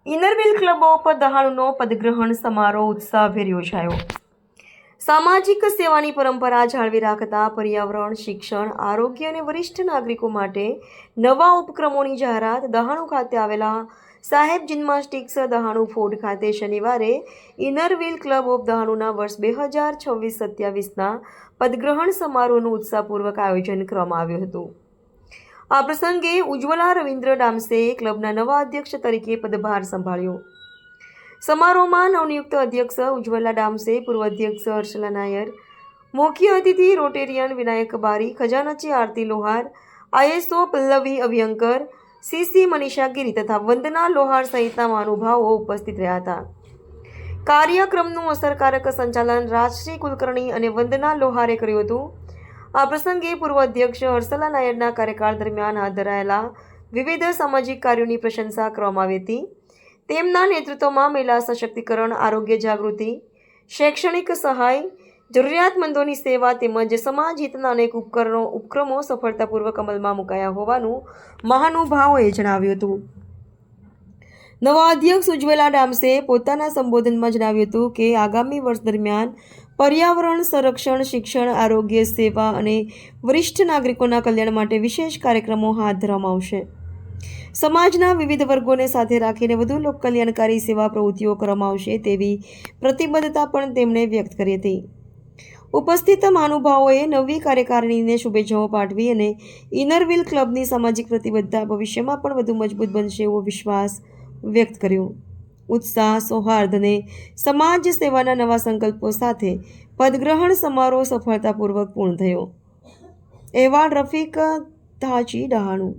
Inner Wheel club of દહાણુનો પદગ્રહણ સમારોહ ઉત્સાહભેર યોજાયો। સામાજિક સેવાની પરંપરા જાળવી રાખતા પર્યાવરણ, શિક્ષણ, આરોગ્ય અને વરિષ્ઠ નાગરિકો માટે નવા ઉપક્રમોની જાહેરાત। દહાણુ ખાતે આવેલા સાહેબ જિમ્નાસ્ટિક્સ દહાણુ ફોર્ટ ખાતે શનિવારે ઇનરવિલ ક્લબ ઓફ દહાણુના વર્ષ 2026-27ના પદગ્રહણ સમારોહનું ઉત્સાહપૂર્વક આયોજન કરવામાં આવ્યું હતું। આ પ્રસંગે ઉજ્જવલા રવિન્દ્ર ડામસે ક્લબના નવા અધ્યક્ષ તરીકે પદભાર સંભાળ્યો। સમારોહમાં નવનિયુક્ત અધ્યક્ષ ઉજ્જવલા ડામસે, પૂર્વ અધ્યક્ષ હર્ષલા નાયર, મુખ્ય અતિથિ રોટેરિયન વિનાયક બારી, ખજાનચી આરતી લોહાર, આઈએસઓ પલ્લવી અભ્યંકર, સીસી મનીષા ગિરી તથા વંદના લોહાર સહિતના મહાનુભાવો ઉપસ્થિત રહ્યા હતા। કાર્યક્રમનું અસરકારક સંચાલન રાજશ્રી કુલકર્ણી અને વંદના લોહારે કર્યું હતું। આ પ્રસંગે પૂર્વ અધ્યક્ષ હર્ષલા નાયરના કાર્યકાળ દરમિયાન હાથ ધરાયેલા વિવિધ સામાજિક કાર્યોની પ્રશંસા કરવામાં આવી હતી। તેમના નેતૃત્વમાં મહિલા સશક્તિકરણ, આરોગ્ય જાગૃતિ, શૈક્ષણિક સહાય, જરૂરિયાતમંદોની સેવા તેમજ સમાજ હિતના અનેક ઉપક્રમો સફળતાપૂર્વક અમલમાં મુકાયા હોવાનું મહાનુભાવોએ જણાવ્યું હતું। નવા અધ્યક્ષ ઉજ્જવલા ડામસે પોતાના સંબોધનમાં જણાવ્યું હતું કે આગામી વર્ષ દરમિયાન પર્યાવરણ સંરક્ષણ, શિક્ષણ, આરોગ્ય સેવા અને વરિષ્ઠ નાગરિકોના કલ્યાણ માટે વિશેષ કાર્યક્રમો હાથ ધરવામાં આવશે। સમાજના વિવિધ વર્ગોને સાથે રાખીને વધુ લોકકલ્યાણકારી સેવા પ્રવૃત્તિઓ કરવામાં આવશે તેવી પ્રતિબદ્ધતા પણ તેમણે વ્યક્ત કરી હતી। ઉપસ્થિત મહાનુભાવોએ નવી કાર્યકારિણીને શુભેચ્છાઓ પાઠવી અને ઇનરવિલ ક્લબની સામાજિક પ્રતિબદ્ધતા ભવિષ્યમાં પણ વધુ મજબૂત બનશે એવો વિશ્વાસ વ્યક્ત કર્યો। ઉત્સાહ, સૌહાર્દ અને સમાજ સેવાના નવા સંકલ્પો સાથે પદગ્રહણ સમારોહ સફળતાપૂર્વક પૂર્ણ થયો। અહેવાલ રફીક ધાચી, દહાણુ।